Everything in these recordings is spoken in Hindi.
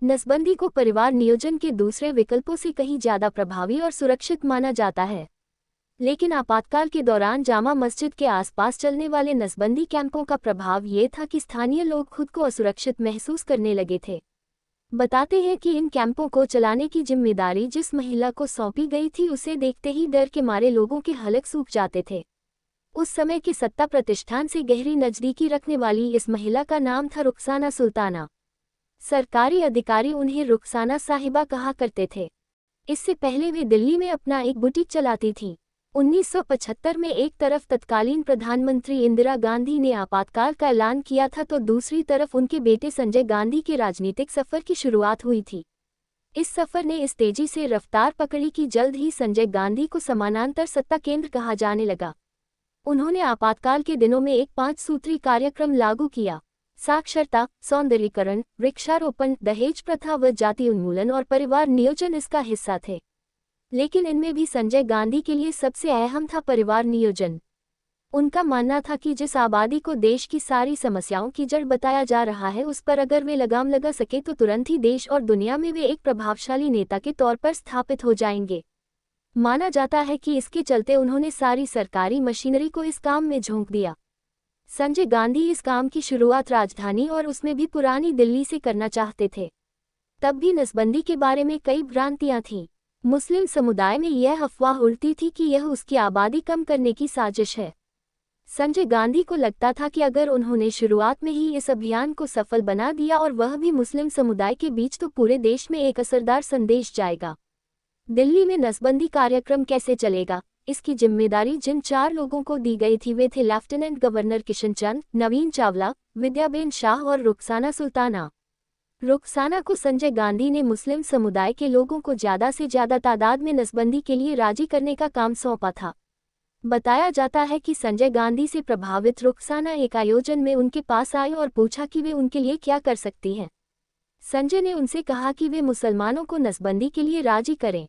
नसबंदी को परिवार नियोजन के दूसरे विकल्पों से कहीं ज्यादा प्रभावी और सुरक्षित माना जाता है। लेकिन आपातकाल के दौरान जामा मस्जिद के आसपास चलने वाले नसबंदी कैंपों का प्रभाव ये था कि स्थानीय लोग खुद को असुरक्षित महसूस करने लगे थे। बताते हैं कि इन कैंपों को चलाने की जिम्मेदारी जिस महिला को सौंपी गई थी उसे देखते ही डर के मारे लोगों के हलक सूख जाते थे। उस समय के सत्ता प्रतिष्ठान से गहरी नज़दीकी रखने वाली इस महिला का नाम था रुखसाना सुल्ताना। सरकारी अधिकारी उन्हें रुखसाना साहिबा कहा करते थे। इससे पहले वे दिल्ली में अपना एक बुटीक चलाती थीं। 1975 में एक तरफ तत्कालीन प्रधानमंत्री इंदिरा गांधी ने आपातकाल का ऐलान किया था तो दूसरी तरफ उनके बेटे संजय गांधी के राजनीतिक सफर की शुरुआत हुई थी। इस सफर ने इस तेजी से रफ्तार पकड़ी कि जल्द ही संजय गांधी को समानांतर सत्ता केंद्र कहा जाने लगा। उन्होंने आपातकाल के दिनों में एक 5 सूत्री कार्यक्रम लागू किया। साक्षरता, सौंदर्यीकरण, वृक्षारोपण, दहेज प्रथा व जाति उन्मूलन और परिवार नियोजन इसका हिस्सा थे। लेकिन इनमें भी संजय गांधी के लिए सबसे अहम था परिवार नियोजन। उनका मानना था कि जिस आबादी को देश की सारी समस्याओं की जड़ बताया जा रहा है उस पर अगर वे लगाम लगा सके तो तुरंत ही देश और दुनिया में वे एक प्रभावशाली नेता के तौर पर स्थापित हो जाएंगे। माना जाता है कि इसके चलते उन्होंने सारी सरकारी मशीनरी को इस काम में झोंक दिया। संजय गांधी इस काम की शुरुआत राजधानी और उसमें भी पुरानी दिल्ली से करना चाहते थे। तब भी नसबंदी के बारे में कई भ्रांतियां थीं। मुस्लिम समुदाय में यह अफवाह उड़ती थी कि यह उसकी आबादी कम करने की साजिश है। संजय गांधी को लगता था कि अगर उन्होंने शुरुआत में ही इस अभियान को सफल बना दिया और वह भी मुस्लिम समुदाय के बीच तो पूरे देश में एक असरदार संदेश जाएगा। दिल्ली में नसबंदी कार्यक्रम कैसे चलेगा, इसकी जिम्मेदारी जिन 4 लोगों को दी गई थी वे थे लेफ्टिनेंट गवर्नर किशनचंद, नवीन चावला, विद्याबेन शाह और रुखसाना सुल्ताना। रुखसाना को संजय गांधी ने मुस्लिम समुदाय के लोगों को ज़्यादा से ज़्यादा तादाद में नसबंदी के लिए राजी करने का काम सौंपा था। बताया जाता है कि संजय गांधी से प्रभावित रुखसाना एक आयोजन में उनके पास आई और पूछा कि वे उनके लिए क्या कर सकती हैं। संजय ने उनसे कहा कि वे मुसलमानों को नसबंदी के लिए राजी करें।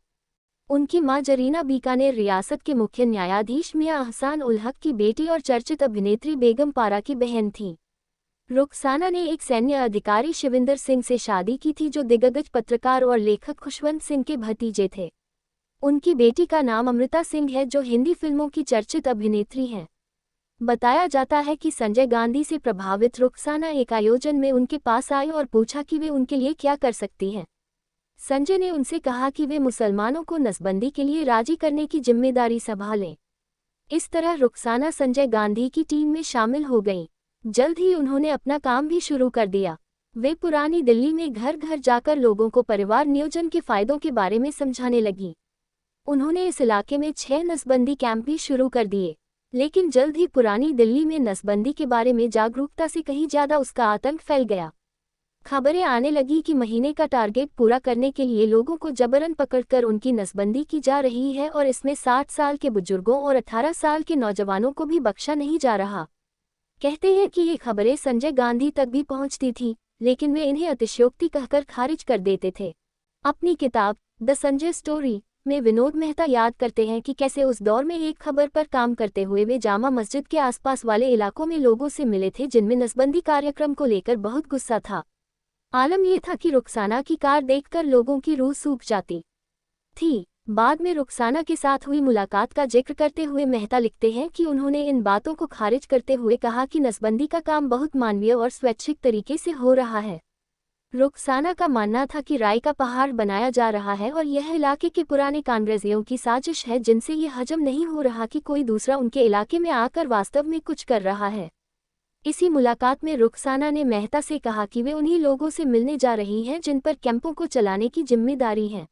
उनकी मां जरीना बीकानेर रियासत के मुख्य न्यायाधीश मियां अहसान उल हक की बेटी और चर्चित अभिनेत्री बेगम पारा की बहन थीं। रुखसाना ने एक सैन्य अधिकारी शिविंदर सिंह से शादी की थी जो दिग्गज पत्रकार और लेखक खुशवंत सिंह के भतीजे थे। उनकी बेटी का नाम अमृता सिंह है जो हिंदी फिल्मों की चर्चित अभिनेत्री हैं। बताया जाता है कि संजय गांधी से प्रभावित रुखसाना एक आयोजन में उनके पास आई और पूछा कि वे उनके लिए क्या कर सकती हैं। संजय ने उनसे कहा कि वे मुसलमानों को नसबंदी के लिए राजी करने की जिम्मेदारी संभालें। इस तरह रुखसाना संजय गांधी की टीम में शामिल हो गईं। जल्द ही उन्होंने अपना काम भी शुरू कर दिया। वे पुरानी दिल्ली में घर घर जाकर लोगों को परिवार नियोजन के फायदों के बारे में समझाने लगीं। उन्होंने इस इलाके में 6 नसबंदी कैंप भी शुरू कर दिए। लेकिन जल्द ही पुरानी दिल्ली में नसबंदी के बारे में जागरूकता से कहीं ज़्यादा उसका आतंक फैल गया। खबरें आने लगी कि महीने का टारगेट पूरा करने के लिए लोगों को जबरन पकड़कर उनकी नसबंदी की जा रही है और इसमें 60 साल के बुजुर्गों और 18 साल के नौजवानों को भी बख्शा नहीं जा रहा। कहते हैं कि ये खबरें संजय गांधी तक भी पहुंचती थीं, लेकिन वे इन्हें अतिशयोक्ति कहकर खारिज कर देते थे। अपनी किताब द संजय स्टोरी में विनोद मेहता याद करते हैं कि कैसे उस दौर में एक खबर पर काम करते हुए वे जामा मस्जिद के आसपास वाले इलाकों में लोगों से मिले थे जिनमें नसबंदी कार्यक्रम को लेकर बहुत गुस्सा था। आलम यह था कि रुखसाना की कार देखकर लोगों की रूह सूख जाती थी। बाद में रुखसाना के साथ हुई मुलाकात का जिक्र करते हुए मेहता लिखते हैं कि उन्होंने इन बातों को खारिज करते हुए कहा कि नसबंदी का काम बहुत मानवीय और स्वैच्छिक तरीके से हो रहा है। रुखसाना का मानना था कि राय का पहाड़ बनाया जा रहा है और यह इलाके के पुराने कांग्रेसियों की साजिश है जिनसे ये हजम नहीं हो रहा कि कोई दूसरा उनके इलाके में आकर वास्तव में कुछ कर रहा है। इसी मुलाकात में रुखसाना ने मेहता से कहा कि वे उन्हीं लोगों से मिलने जा रही हैं जिन पर कैंपों को चलाने की जिम्मेदारी है।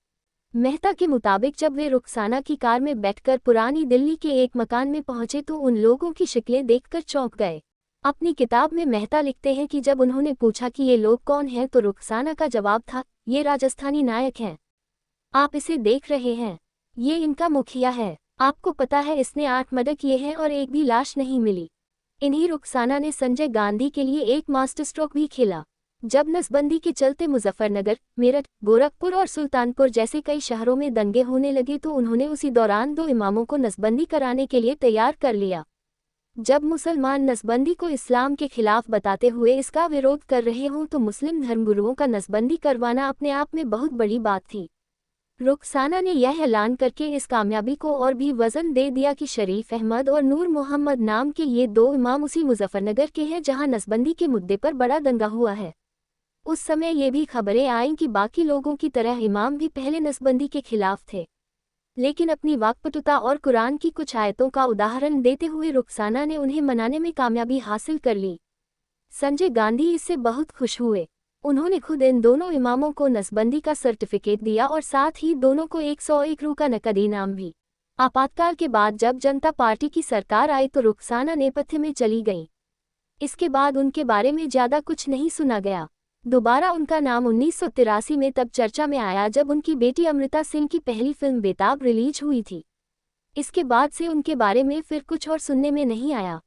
मेहता के मुताबिक जब वे रुखसाना की कार में बैठकर पुरानी दिल्ली के एक मकान में पहुंचे तो उन लोगों की शक्लें देखकर चौंक गए। अपनी किताब में मेहता लिखते हैं कि जब उन्होंने पूछा कि ये लोग कौन हैं तो रुखसाना का जवाब था, ये राजस्थानी नायक हैं। आप इसे देख रहे हैं, ये इनका मुखिया है। आपको पता है इसने 8 मर्डर किए हैं और एक भी लाश नहीं मिली। इन्हीं रुखसाना ने संजय गांधी के लिए एक मास्टर स्ट्रोक भी खेला। जब नसबंदी के चलते मुजफ्फरनगर, मेरठ, गोरखपुर और सुल्तानपुर जैसे कई शहरों में दंगे होने लगे तो उन्होंने उसी दौरान 2 इमामों को नसबंदी कराने के लिए तैयार कर लिया। जब मुसलमान नसबंदी को इस्लाम के खिलाफ बताते हुए इसका विरोध कर रहे हों तो मुस्लिम धर्मगुरुओं का नसबंदी करवाना अपने आप में बहुत बड़ी बात थी। रुखसाना ने यह ऐलान करके इस कामयाबी को और भी वजन दे दिया कि शरीफ अहमद और नूर मोहम्मद नाम के ये दो इमाम उसी मुजफ्फरनगर के हैं जहां नसबंदी के मुद्दे पर बड़ा दंगा हुआ है। उस समय ये भी खबरें आईं कि बाकी लोगों की तरह इमाम भी पहले नसबंदी के खिलाफ थे, लेकिन अपनी वाकपटुता और कुरान की कुछ आयतों का उदाहरण देते हुए रुखसाना ने उन्हें मनाने में कामयाबी हासिल कर ली। संजय गांधी इससे बहुत खुश हुए। उन्होंने खुद इन दोनों इमामों को नसबंदी का सर्टिफिकेट दिया और साथ ही दोनों को 101 रू का नकदी इनाम भी। आपातकाल के बाद जब जनता पार्टी की सरकार आई तो रुखसाना नेपथ्य में चली गईं। इसके बाद उनके बारे में ज़्यादा कुछ नहीं सुना गया। दोबारा उनका नाम 1983 में तब चर्चा में आया जब उनकी बेटी अमृता सिंह की पहली फिल्म बेताब रिलीज हुई थी। इसके बाद से उनके बारे में फिर कुछ और सुनने में नहीं आया।